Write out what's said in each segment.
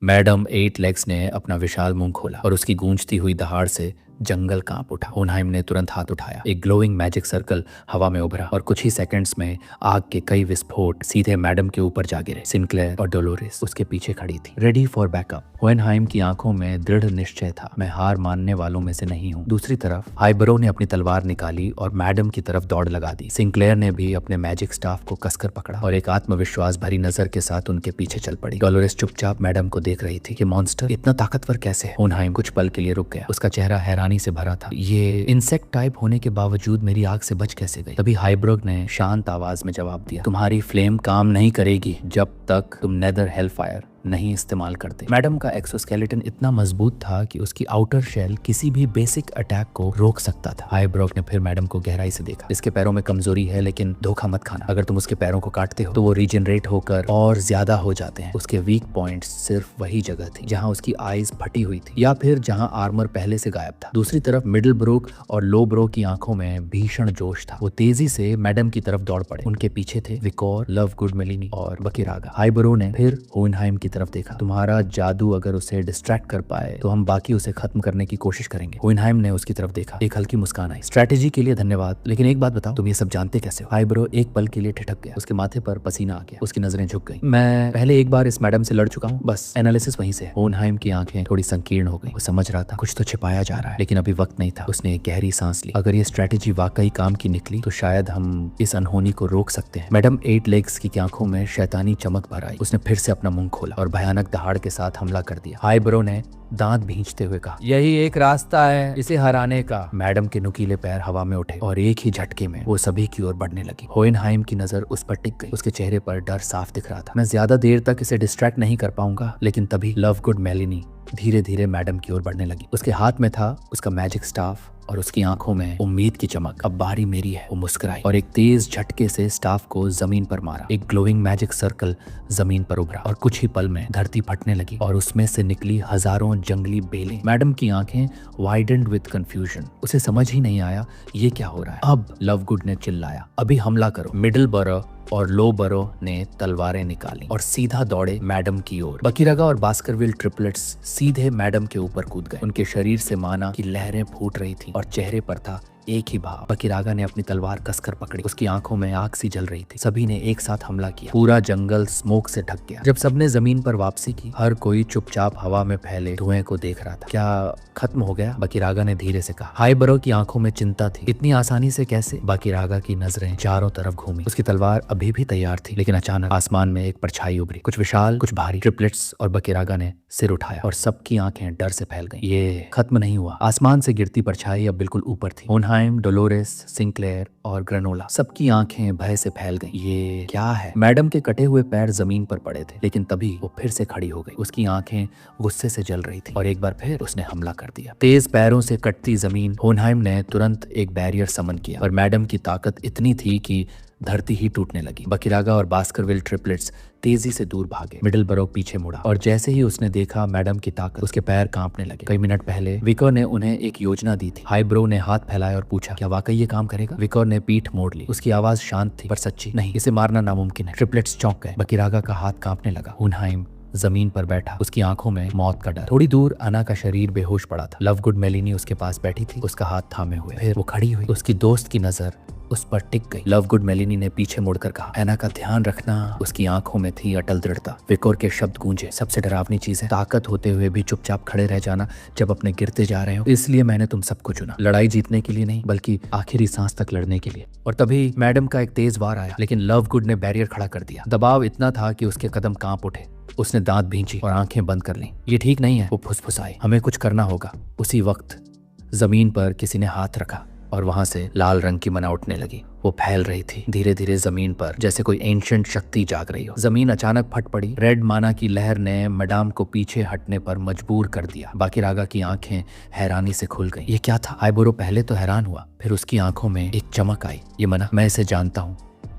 Madam eight legs ने अपना विशाल मुंह खोला और उसकी गूंजती हुई दहाड़ से जंगल कांप उठा। होनहाइम ने तुरंत हाथ उठाया। एक ग्लोइंग मैजिक सर्कल हवा में उभरा और कुछ ही सेकंड्स में आग के कई विस्फोट सीधे मैडम के ऊपर जा गिरे। सिंक्लेयर और डोलोरेस उसके पीछे खड़ी थी, रेडी फॉर बैकअप। होनहाइम की आंखों में दृढ़ निश्चय था, मैं हार मानने वालों में से नहीं हूँ। दूसरी तरफ हाइबरो ने अपनी तलवार निकाली और मैडम की तरफ दौड़ लगा दी। सिंक्लेयर ने भी अपने मैजिक स्टाफ को कसकर पकड़ा और एक आत्मविश्वास भरी नजर के साथ उनके पीछे चल पड़ी। डोलोरेस चुपचाप मैडम को देख रही थी कि मॉन्स्टर इतना ताकतवर कैसे है। होनहाइम कुछ पल के लिए रुक गया, उसका चेहरा हैरानी से भरा था। ये इंसेक्ट टाइप होने के बावजूद मेरी आग से बच कैसे गई? तभी हाइब्रोग ने शांत आवाज में जवाब दिया, तुम्हारी फ्लेम काम नहीं करेगी जब तक तुम नेदर हेलफायर नहीं इस्तेमाल करते। मैडम का एक्सोस्केलेटन इतना मजबूत था कि उसकी आउटर शेल किसी भी बेसिक अटैक को रोक सकता था। हाइब्रोक ने फिर मैडम को गहराई से देखा। इसके पैरों में कमजोरी है, लेकिन धोखा मत खाना। अगर तुम उसके पैरों को काटते हो तो वो रीजनरेट होकर और ज्यादा हो जाते हैं। उसके वीक पॉइंट सिर्फ वही जगह थी जहाँ उसकी आईज फटी हुई थी या फिर जहाँ आर्मर पहले से गायब था। दूसरी तरफ मिडिल ब्रोक और लो ब्रोक की आंखों में भीषण जोश था। वो तेजी से मैडम की तरफ दौड़ पड़े। उनके पीछे थे विकोर, लवगुड मेलिनी और बकीरागा। हाइब्रो ने फिर होनहाइम की तरफ देखा। तुम्हारा जादू अगर उसे डिस्ट्रैक्ट कर पाए तो हम बाकी उसे खत्म करने की कोशिश करेंगे। होनहाइम ने उसकी तरफ देखा। एक हल्की मुस्कान आई। स्ट्रेटेजी के लिए धन्यवाद, लेकिन एक बात बताओ, तुम ये सब जानते कैसे हो? हाइब्रो एक पल के लिए ठिठक गया। उसके माथे पर पसीना आ गया, उसकी नजरें झुक गई। मैं पहले एक बार इस मैडम से लड़ चुका हूँ, बस एनालिसिस वहीं से है। होनहाइम की आंखें थोड़ी संकीर्ण हो गई। वो समझ रहा था कुछ तो छिपाया जा रहा है, लेकिन अभी वक्त नहीं था। उसने एक गहरी सांस ली। अगर ये स्ट्रेटेजी वाकई काम की निकली तो शायद हम इस अनहोनी को रोक सकते हैं। मैडम एट लेग्स की आंखों में शैतानी चमक भर आई। उसने फिर से अपना मुंह खोला और भयानक दहाड़ के साथ हमला कर दिया। हाइब्रो ने दांत भींचते हुए कहा, यही एक रास्ता है इसे हराने का। मैडम के नुकीले पैर हवा में उठे और एक ही झटके में वो सभी की ओर बढ़ने लगी। होनहाइम की नजर उस पर टिक गई। उसके चेहरे पर डर साफ दिख रहा था। मैं ज्यादा देर तक इसे डिस्ट्रैक्ट नहीं कर पाऊंगा। लेकिन तभी लवगुड मेलिनी धीरे धीरे मैडम की ओर बढ़ने लगी। उसके हाथ में था उसका मैजिक स्टाफ और उसकी आंखों में उम्मीद की चमक। अब बारी मेरी है। वो मुस्कुराई और एक तेज झटके से स्टाफ को जमीन पर मारा। एक ग्लोइंग मैजिक सर्कल जमीन पर उभरा और कुछ ही पल में धरती फटने लगी और उसमें से निकली हजारों जंगली बेलें। मैडम की आंखें वाइडेंड विद कंफ्यूजन। उसे समझ ही नहीं आया ये क्या हो रहा है। अब लवगुड ने चिल्लाया, अभी हमला करो। मिडिल बरो और लो बरो ने तलवारें निकाली और सीधा दौड़े मैडम की ओर। बकीरागा और बास्करविल ट्रिपलेट्स सीधे मैडम के ऊपर कूद गए। उनके शरीर से माना कि लहरें फूट रही थी और चेहरे पर था एक ही भाव। बकीरागा ने अपनी तलवार कसकर पकड़ी। उसकी आंखों में आग सी जल रही थी। सभी ने एक साथ हमला किया। पूरा जंगल स्मोक से ढक गया। जब सबने जमीन पर वापसी की, हर कोई चुपचाप हवा में फैले धुएं को देख रहा था। क्या खत्म हो गया? बकीरागा ने धीरे से कहा। हाइब्रो की आंखों में चिंता थी। इतनी आसानी से कैसे? बकीरागा की नजरें चारों तरफ घूमी। उसकी तलवार अभी भी तैयार थी, लेकिन अचानक आसमान में एक परछाई उभरी, कुछ विशाल, कुछ भारी। ट्रिपलेट्स और बकीरागा ने सिर उठाया और सबकी आंखें डर से फैल गईं। ये खत्म नहीं हुआ। आसमान से गिरती परछाई अब बिल्कुल ऊपर थी। होनहाइम, डोलोरेस, सिंक्लेयर और ग्रेनोला, सबकी आंखें भय से फैल गईं। ये क्या है? मैडम के कटे हुए पैर जमीन पर पड़े थे, लेकिन तभी वो फिर से खड़ी हो गई। उसकी आंखें गुस्से से जल रही थी और एक बार फिर उसने हमला कर दिया। तेज पैरों से कटती जमीन। होनहाइम ने तुरंत एक बैरियर समन किया और मैडम की ताकत इतनी थी कि धरती ही टूटने लगी। बकीरागा और बास्करविल ट्रिपलेट्स तेजी से दूर भागे। मिडिल बरो पीछे मुड़ा और जैसे ही उसने देखा मैडम की ताकत, उसके पैर कांपने लगे। कई मिनट पहले विकोर ने उन्हें एक योजना दी थी। हाइब्रो ने हाथ फैलाया और पूछा, क्या वाकई ये काम करेगा? विकोर ने पीठ मोड़ ली। उसकी आवाज शांत थी पर सच्ची। नहीं, इसे मारना नामुमकिन है। ट्रिपलेट्स चौंक गए। बकीरागा का हाथ कांपने लगा। होनहाइम जमीन पर बैठा, उसकी आंखों में मौत का डर। थोड़ी दूर अना का शरीर बेहोश पड़ा था। लवगुड मेलिनी उसके पास बैठी थी, उसका हाथ थामे हुए। फिर वो खड़ी हुई। उसकी दोस्त की नजर उस पर टिक गई। लवगुड मेलिनी ने पीछे मुड़कर कहा, एना का ध्यान रखना। उसकी आंखों में थी अटल दृढ़ता। विकोर के शब्द गूंजे, सबसे डरावनी चीज है ताकत होते हुए भी चुपचाप खड़े रह जाना जब अपने गिरते जा रहे हो। इसलिए मैंने तुम सबको चुना, लड़ाई जीतने के लिए नहीं, बल्कि आखिरी सांस तक लड़ने के लिए। और तभी मैडम का एक तेज वार आया, लेकिन लवगुड ने बैरियर खड़ा कर दिया। दबाव इतना था कि उसके कदम कांप उठे। उसने दांत भींची और आंखें बंद कर लीं। ये ठीक नहीं है, वो फुसफुसाई, हमें कुछ करना होगा। उसी वक्त जमीन पर किसी ने हाथ रखा और वहां से लाल रंग की मना उठने लगी। वो फैल रही थी धीरे धीरे जमीन पर, जैसे कोई एंशिएंट शक्ति जाग रही हो। जमीन अचानक फट पड़ी। रेड माना की लहर ने मैडम को पीछे हटने पर मजबूर कर दिया। बकीरागा की आंखें हैरानी से खुल गईं। ये क्या था? हाइब्रो पहले तो हैरान हुआ, फिर उसकी आंखों में एक चमक आई। ये मना, मैं इसे जानता हूँ।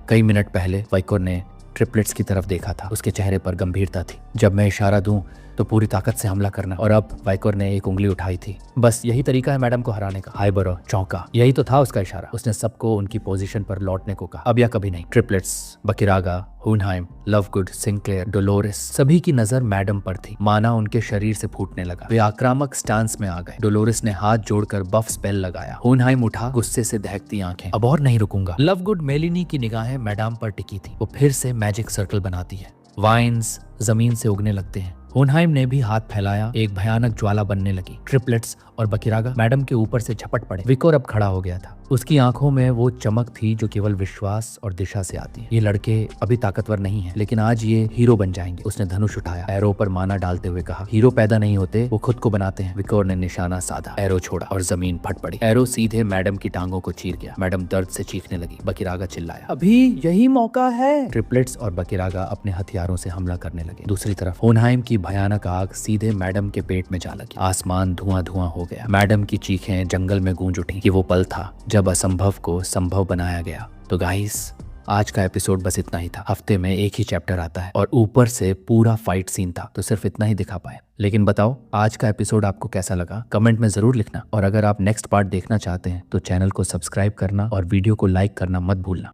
कई मिनट पहले विकोर ने ट्रिपलेट्स की तरफ देखा था। उसके चेहरे पर गंभीरता थी। जब मैं इशारा दूं तो पूरी ताकत से हमला करना। और अब वाइकोर ने एक उंगली उठाई थी। बस यही तरीका है मैडम को हराने का। हाइबरो चौंका, यही तो था उसका इशारा। उसने सबको उनकी पोजीशन पर लौटने को कहा, अब या कभी नहीं। ट्रिपलेट्स, बकिरागा, हुनहाइम, लवगुड, सिंक्लेयर, डोलोरेस, सभी की नजर मैडम पर थी। माना उनके शरीर से फूटने लगा। वे आक्रामक स्टांस में आ गए। डोलोरेस ने हाथ जोड़कर बफ स्पेल लगाया। हुनहाइम उठा, गुस्से से दहकती आंखें। अब और नहीं रुकूंगा। लवगुड मेलिनी की निगाहें मैडम पर टिकी थी। वो फिर से मैजिक सर्कल बनाती है। वाइन्स जमीन से उगने लगते हैं। हुनहाइम ने भी हाथ फैलाया, एक भयानक ज्वाला बनने लगी। ट्रिपलेट्स और बकिरागा मैडम के ऊपर से झपट पड़े। विकोर अब खड़ा हो गया था। उसकी आंखों में वो चमक थी जो केवल विश्वास और दिशा से आती है। ये लड़के अभी ताकतवर नहीं है, लेकिन आज ये हीरो बन जाएंगे। उसने धनुष उठाया, एरो पर माना डालते हुए कहा, हीरो पैदा नहीं होते, वो खुद को बनाते हैं। विकोर ने निशाना साधा, एरो छोड़ा और जमीन फट पड़ी। एरो सीधे मैडम की टांगों को चीर गया। मैडम दर्द से चीखने लगी। बकिरागा चिल्लाया, अभी यही मौका है। ट्रिपलेट्स और बकिरागा अपने हथियारों से हमला करने लगे। दूसरी तरफ हुनहाइम की भयानक आग सीधे मैडम के पेट में जा लगी। आसमान धुआं धुआं हो गया। मैडम की चीखें जंगल में गूंज उठी कि वो पल था जब असंभव को संभव बनाया गया। तो गाइस, आज का एपिसोड बस इतना ही था। हफ्ते में एक ही चैप्टर आता है और ऊपर से पूरा फाइट सीन था, तो सिर्फ इतना ही दिखा पाए। लेकिन बताओ, आज का एपिसोड आपको कैसा लगा? कमेंट में जरूर लिखना। और अगर आप नेक्स्ट पार्ट देखना चाहते हैं तो चैनल को सब्सक्राइब करना और वीडियो को लाइक करना मत भूलना।